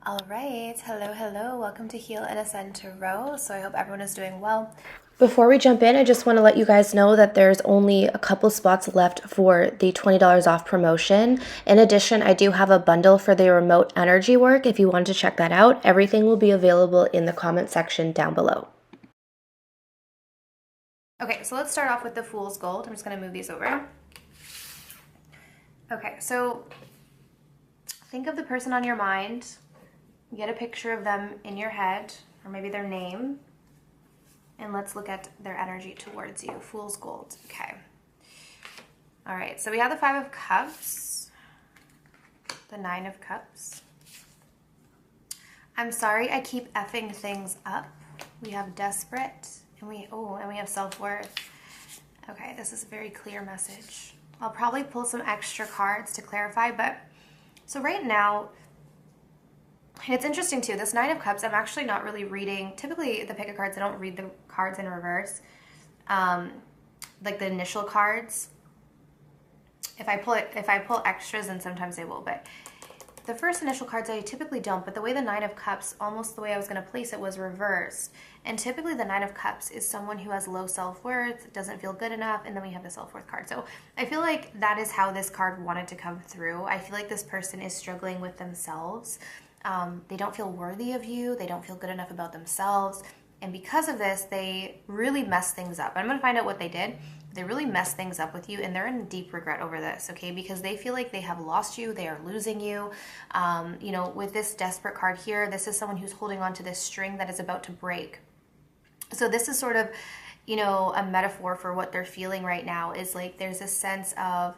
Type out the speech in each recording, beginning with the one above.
All right, hello. Welcome to Heal and Ascend Tarot. So I hope everyone is doing well. Before we jump in, I just want to let you guys know that there's only a couple spots left for the $20 off promotion. In addition, I do have a bundle for the remote energy work if you want to check that out. Everything will be available in the comment section down below. Okay, so let's start off with the Fool's Gold. I'm just going to move these over. Okay, so think of the person on your mind. Get a picture of them in your head, or maybe their name, and let's look at their energy towards you. Fool's Gold. Okay. All right, so we have the Five of Cups, the Nine of Cups. I'm sorry I keep effing things up. We have Desperate, and we have Self-Worth. Okay, this is a very clear message. I'll probably pull some extra cards to clarify, but so right now, it's interesting too, this Nine of Cups, I'm actually not really reading, typically the pick of cards, I don't read the cards in reverse, like the initial cards. If I pull extras, then sometimes they will, but the first initial cards I typically don't, but the way the Nine of Cups, almost the way I was going to place it, was reversed. And typically the Nine of Cups is someone who has low self-worth, doesn't feel good enough, and then we have the self-worth card. So I feel like that is how this card wanted to come through. I feel like this person is struggling with themselves. They don't feel worthy of you. They don't feel good enough about themselves. And because of this, they really mess things up. I'm going to find out what they did. They really mess things up with you, and they're in deep regret over this, okay? Because they feel like they have lost you. They are losing you. With this Desperate card here, this is someone who's holding on to this string that is about to break. So this is sort of, a metaphor for what they're feeling right now, is like there's a sense of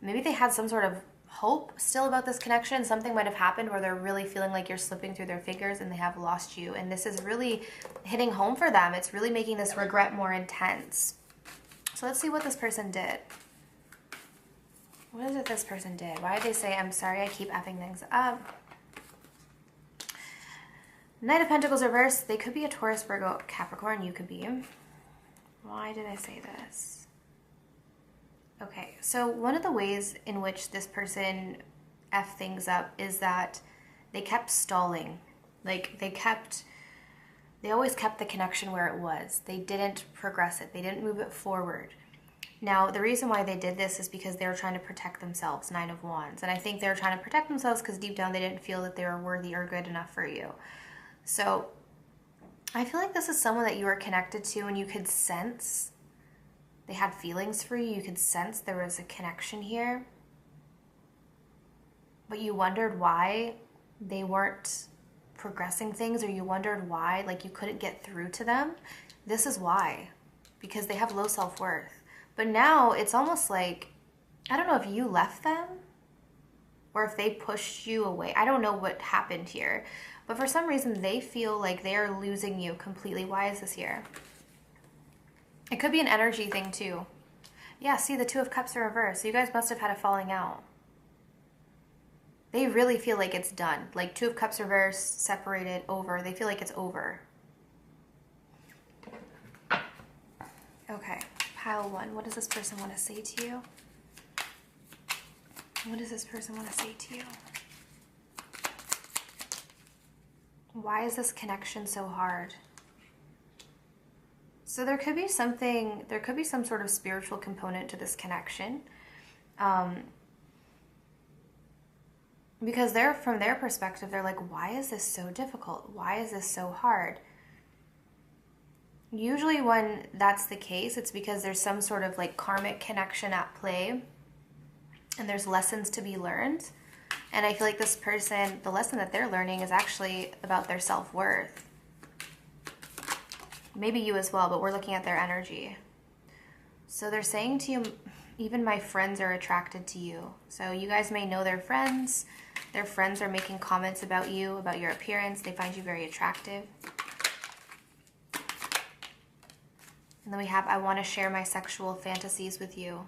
maybe they had some sort of hope still about this connection. Something might have happened where they're really feeling like you're slipping through their fingers and they have lost you. And this is really hitting home for them. It's really making this regret more intense. So let's see what this person did. What is it this person did? Why did they say, I'm sorry I keep effing things up? Knight of Pentacles reversed. They could be a Taurus, Virgo, Capricorn. You could be. Why did I say this? Okay, so one of the ways in which this person F things up is that they kept stalling. Like they always kept the connection where it was. They didn't progress it. They didn't move it forward. Now, the reason why they did this is because they were trying to protect themselves, Nine of Wands. And I think they were trying to protect themselves because deep down they didn't feel that they were worthy or good enough for you. So I feel like this is someone that you were connected to and you could sense they had feelings for you. You could sense there was a connection here. But you wondered why they weren't progressing things, or you wondered why, like, you couldn't get through to them. This is why. Because they have low self-worth. But now it's almost like, I don't know if you left them or if they pushed you away. I don't know what happened here. But for some reason, they feel like they are losing you completely. Why is this here? It could be an energy thing too. Yeah, see, the Two of Cups are reversed. So you guys must have had a falling out. They really feel like it's done. Like Two of Cups reversed, separated, over. They feel like it's over. Okay, pile one. What does this person want to say to you? What does this person want to say to you? Why is this connection so hard? So there could be some sort of spiritual component to this connection. Because from their perspective, they're like, why is this so difficult? Why is this so hard? Usually when that's the case, it's because there's some sort of like karmic connection at play and there's lessons to be learned. And I feel like this person, the lesson that they're learning is actually about their self-worth. Maybe you as well, but we're looking at their energy. So they're saying to you, even my friends are attracted to you. So you guys may know their friends. Their friends are making comments about you, about your appearance. They find you very attractive. And then we have, I want to share my sexual fantasies with you.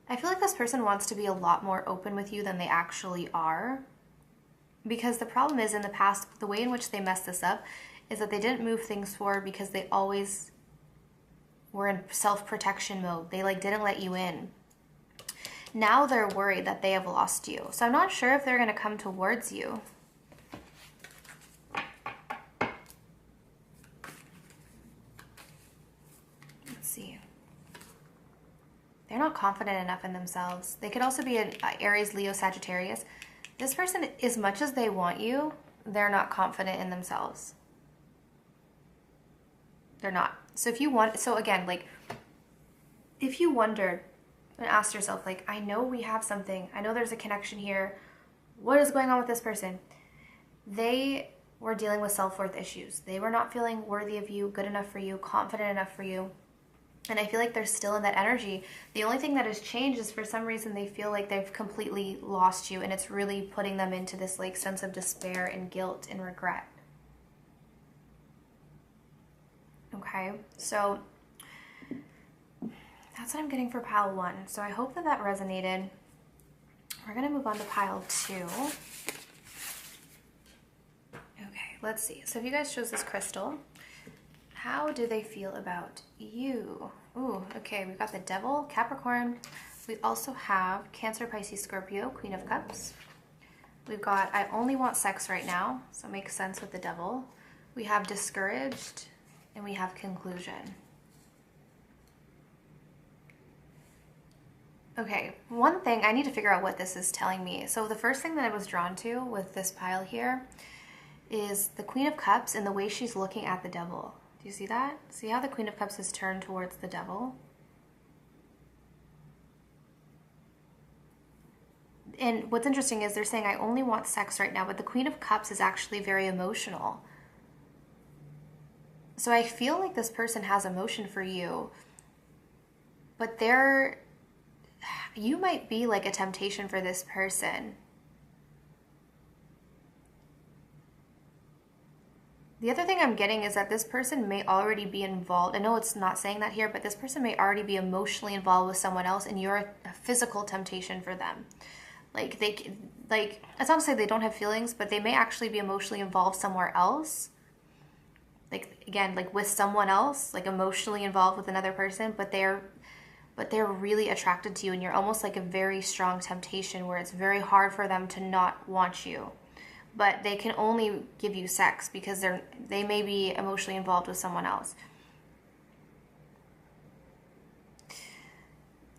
I feel like this person wants to be a lot more open with you than they actually are. Because the problem is, in the past, the way in which they messed this up is that they didn't move things forward because they always were in self-protection mode. They didn't let you in. now they're worried that they have lost you. So I'm not sure if they're going to come towards you. Let's see. They're not confident enough in themselves. They could also be an Aries, Leo, Sagittarius. This person, as much as they want you, they're not confident in themselves. They're not. So if you want, so again, like, if you wondered and asked yourself, like, I know we have something, I know there's a connection here, what is going on with this person? They were dealing with self-worth issues. They were not feeling worthy of you, good enough for you, confident enough for you. And I feel like they're still in that energy. The only thing that has changed is for some reason they feel like they've completely lost you, and it's really putting them into this like sense of despair and guilt and regret. Okay, so that's what I'm getting for pile 1. So I hope that that resonated. We're going to move on to pile 2. Okay, let's see. So if you guys chose this crystal, how do they feel about you? Ooh, okay, we've got the Devil, Capricorn. We also have Cancer, Pisces, Scorpio, Queen of Cups. We've got I only want sex right now, so it makes sense with the Devil. We have Discouraged, and we have Conclusion. Okay, one thing, I need to figure out what this is telling me. So the first thing that I was drawn to with this pile here is the Queen of Cups and the way she's looking at the Devil. Do you see that? See how the Queen of Cups is turned towards the Devil? And what's interesting is they're saying, I only want sex right now, but the Queen of Cups is actually very emotional. So I feel like this person has emotion for you, but you might be like a temptation for this person. The other thing I'm getting is that this person may already be involved. I know it's not saying that here, but this person may already be emotionally involved with someone else, and you're a physical temptation for them. Like it's not to say they don't have feelings, but they may actually be emotionally involved somewhere else. Like, again, like with someone else, like emotionally involved with another person, but they're really attracted to you, and you're almost like a very strong temptation where it's very hard for them to not want you. But they can only give you sex because they may be emotionally involved with someone else.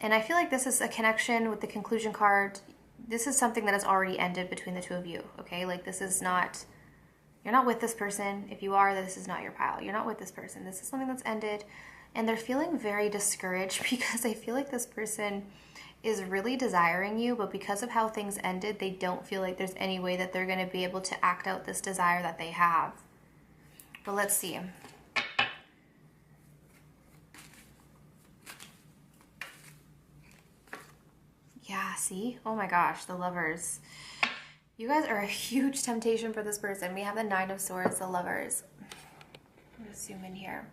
And I feel like this is a connection with the Conclusion card. This is something that has already ended between the two of you, okay? Like, this is not, you're not with this person. If you are, this is not your pile. You're not with this person. This is something that's ended. And they're feeling very discouraged because I feel like this person is really desiring you, but because of how things ended, they don't feel like there's any way that they're going to be able to act out this desire that they have. But let's see. Yeah, see? Oh my gosh, the Lovers. You guys are a huge temptation for this person. We have the Nine of Swords, the Lovers. I'm going to zoom in here.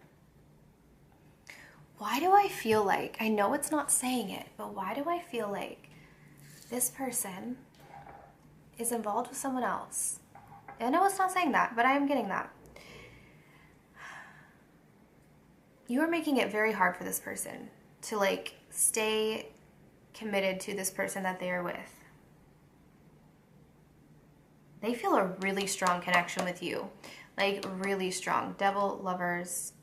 Why do I feel like, I know it's not saying it, but why do I feel like this person is involved with someone else? I know it's not saying that, but I am getting that. You are making it very hard for this person to like stay committed to this person that they are with. They feel a really strong connection with you, like really strong. Devil, Lovers.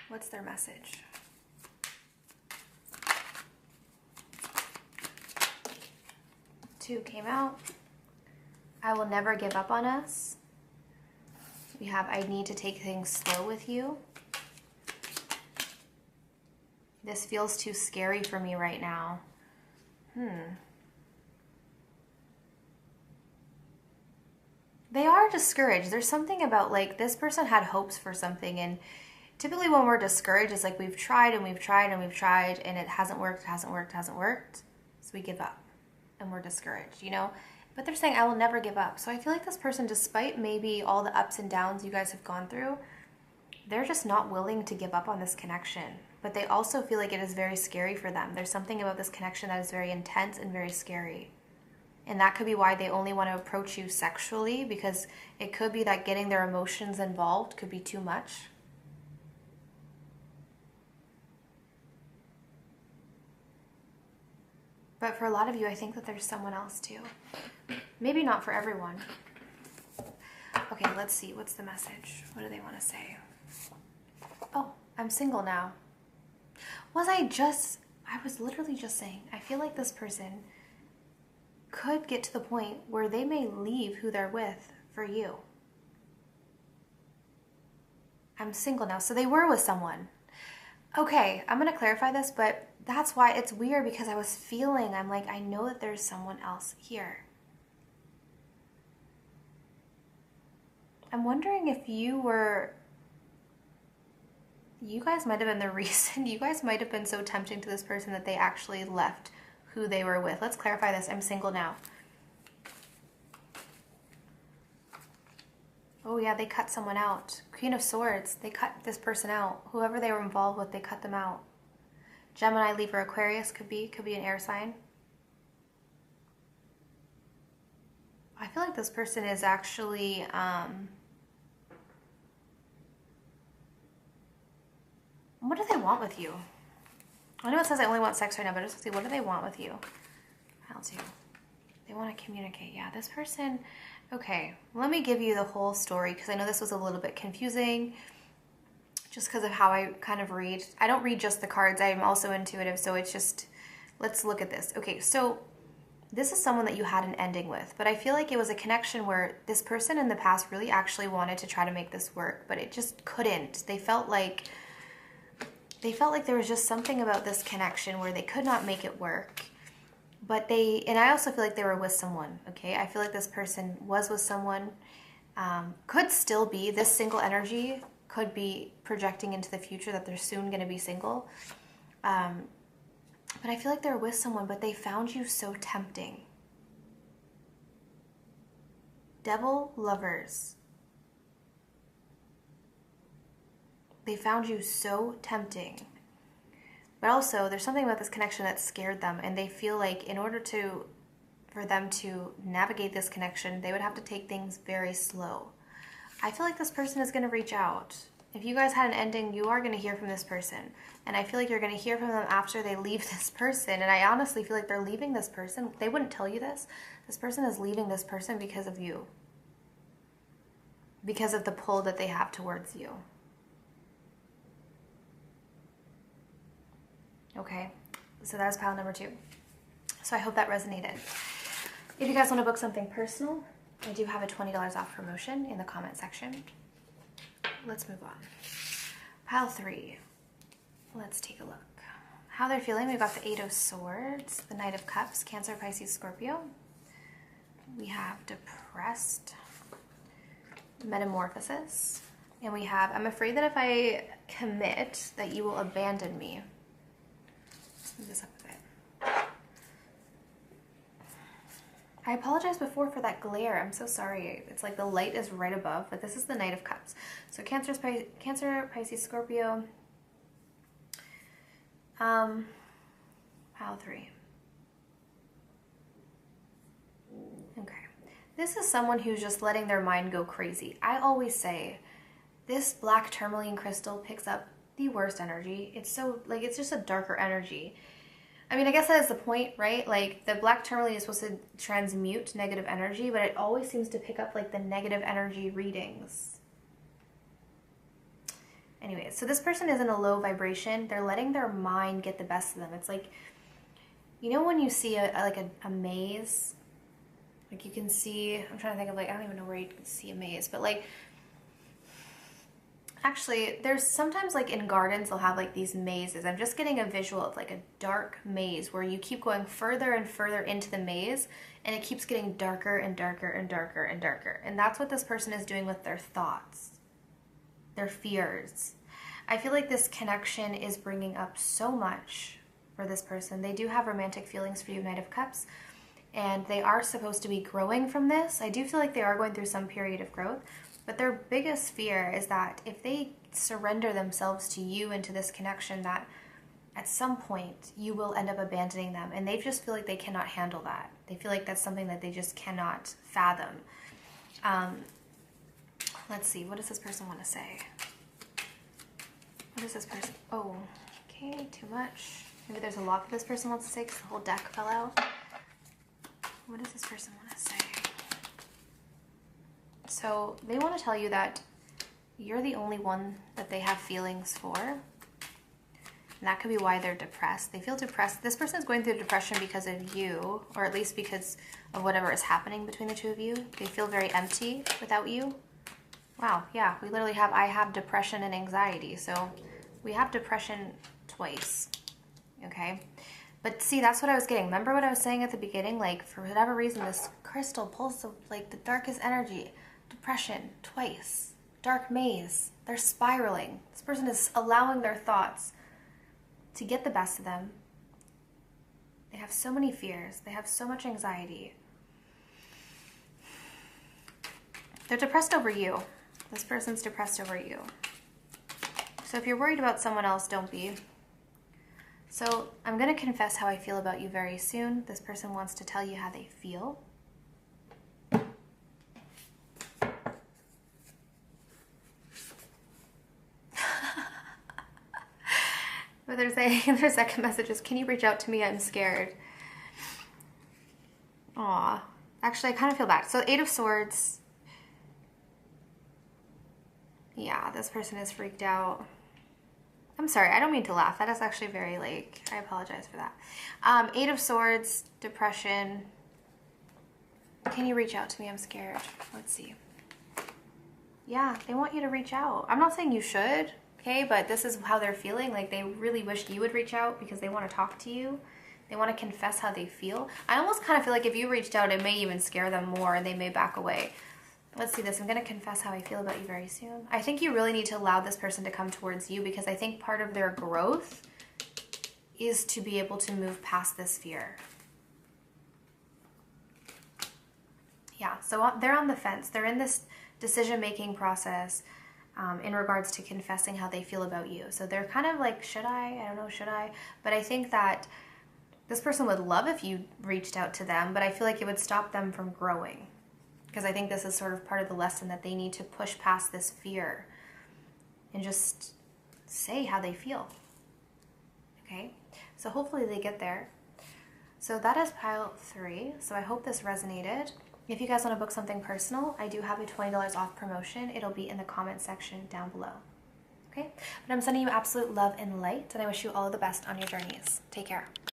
What's their message? Two came out. I will never give up on us. We have I need to take things slow with you. This feels too scary for me right now. They are discouraged. There's something about like this person had hopes for something, and typically when we're discouraged, it's like we've tried and we've tried and we've tried and it hasn't worked, hasn't worked, hasn't worked. So we give up and we're discouraged, you know? But they're saying, I will never give up. So I feel like this person, despite maybe all the ups and downs you guys have gone through, they're just not willing to give up on this connection. But they also feel like it is very scary for them. There's something about this connection that is very intense and very scary. And that could be why they only want to approach you sexually, because it could be that getting their emotions involved could be too much. But for a lot of you, I think that there's someone else too. Maybe not for everyone. Okay, let's see. What's the message? What do they want to say? Oh, I'm single now. I was literally just saying, I feel like this person could get to the point where they may leave who they're with for you. I'm single now. So they were with someone. Okay, I'm going to clarify this, but that's why it's weird, because I'm like, I know that there's someone else here. I'm wondering if you guys might have been the reason, you guys might have been so tempting to this person that they actually left who they were with. Let's clarify this. I'm single now. Oh yeah, they cut someone out. Queen of Swords, they cut this person out. Whoever they were involved with, they cut them out. Gemini, Libra, Aquarius could be an air sign. I feel like this person is actually, what do they want with you? I know it says I only want sex right now, but just see, what do they want with you? I'll do. They want to communicate. Yeah, this person. Okay, let me give you the whole story, because I know this was a little bit confusing just because of how I kind of read. I don't read just the cards. I'm also intuitive, so it's just, let's look at this. Okay, so this is someone that you had an ending with, but I feel like it was a connection where this person in the past really actually wanted to try to make this work, but it just couldn't. They felt like there was just something about this connection where they could not make it work. But and I also feel like they were with someone, okay? I feel like this person was with someone, could still be. This single energy could be projecting into the future that they're soon going to be single. But I feel like they're with someone, but they found you so tempting. Devil, Lovers. They found you so tempting. But also, there's something about this connection that scared them, and they feel like in order for them to navigate this connection, they would have to take things very slow. I feel like this person is going to reach out. If you guys had an ending, you are going to hear from this person. And I feel like you're going to hear from them after they leave this person. And I honestly feel like they're leaving this person. They wouldn't tell you this. This person is leaving this person because of you. Because of the pull that they have towards you. Okay, so that was pile number 2. So I hope that resonated. If you guys want to book something personal, I do have a $20 off promotion in the comment section. Let's move on. Pile 3. Let's take a look. How they're feeling. We've got the 8 of Swords, the Knight of Cups, Cancer, Pisces, Scorpio. We have depressed, Metamorphosis. And we have, I'm afraid that if I commit that you will abandon me. Move this up a bit. I apologized before for that glare. I'm so sorry. It's like the light is right above, but this is the Knight of Cups. So Cancer, Pisces, Scorpio. Pile 3. Okay. This is someone who's just letting their mind go crazy. I always say this black tourmaline crystal picks up the worst energy. It's so, like, it's just a darker energy. I mean, I guess that is the point, right? Like, the black tourmaline is supposed to transmute negative energy, but it always seems to pick up, like, the negative energy readings. Anyway, so this person is in a low vibration. They're letting their mind get the best of them. It's like, you know when you see a maze? Like, you can see, I'm trying to think of, like, I don't even know where you can see a maze, but, like, actually, there's sometimes, like, in gardens, they'll have, like, these mazes. I'm just getting a visual of, like, a dark maze where you keep going further and further into the maze, and it keeps getting darker and darker and darker and darker. And that's what this person is doing with their thoughts, their fears. I feel like this connection is bringing up so much for this person. They do have romantic feelings for you, Knight of Cups, and they are supposed to be growing from this. I do feel like they are going through some period of growth. But their biggest fear is that if they surrender themselves to you into this connection, that at some point you will end up abandoning them. And they just feel like they cannot handle that. They feel like that's something that they just cannot fathom. Let's see. What does this person want to say? What is this person? Oh, okay. Too much. Maybe there's a lot that this person wants to say because the whole deck fell out. What does this person want to say? So they want to tell you that you're the only one that they have feelings for. And that could be why they're depressed. They feel depressed. This person is going through depression because of you, or at least because of whatever is happening between the two of you. They feel very empty without you. Wow, yeah, we literally have, I have depression and anxiety. So we have depression twice, okay? But see, that's what I was getting. Remember what I was saying at the beginning? Like, for whatever reason, this crystal pulls the, like, the darkest energy. Depression, twice. Dark maze. They're spiraling. This person is allowing their thoughts to get the best of them. They have so many fears. They have so much anxiety. They're depressed over you. This person's depressed over you. So if you're worried about someone else, don't be. So I'm going to confess how I feel about you very soon. This person wants to tell you how they feel. But they're saying, their second message is, can you reach out to me? I'm scared. Aw. Actually, I kind of feel bad. So 8 of Swords. Yeah, this person is freaked out. I'm sorry, I don't mean to laugh. That is actually very, like, I apologize for that. 8 of Swords, depression. Can you reach out to me? I'm scared. Let's see. Yeah, they want you to reach out. I'm not saying you should, okay, but this is how they're feeling. Like, they really wish you would reach out because they want to talk to you. They want to confess how they feel. I almost kind of feel like if you reached out, it may even scare them more and they may back away. Let's see this. I'm going to confess how I feel about you very soon. I think you really need to allow this person to come towards you because I think part of their growth is to be able to move past this fear. Yeah, so they're on the fence. They're in this decision-making process in regards to confessing how they feel about you. So they're kind of like, should I? I don't know, should I? But I think that this person would love if you reached out to them, but I feel like it would stop them from growing. Because I think this is sort of part of the lesson that they need to push past this fear and just say how they feel. Okay? So hopefully they get there. So that is pile 3. So I hope this resonated. If you guys want to book something personal, I do have a $20 off promotion. It'll be in the comment section down below. Okay? But I'm sending you absolute love and light, and I wish you all the best on your journeys. Take care.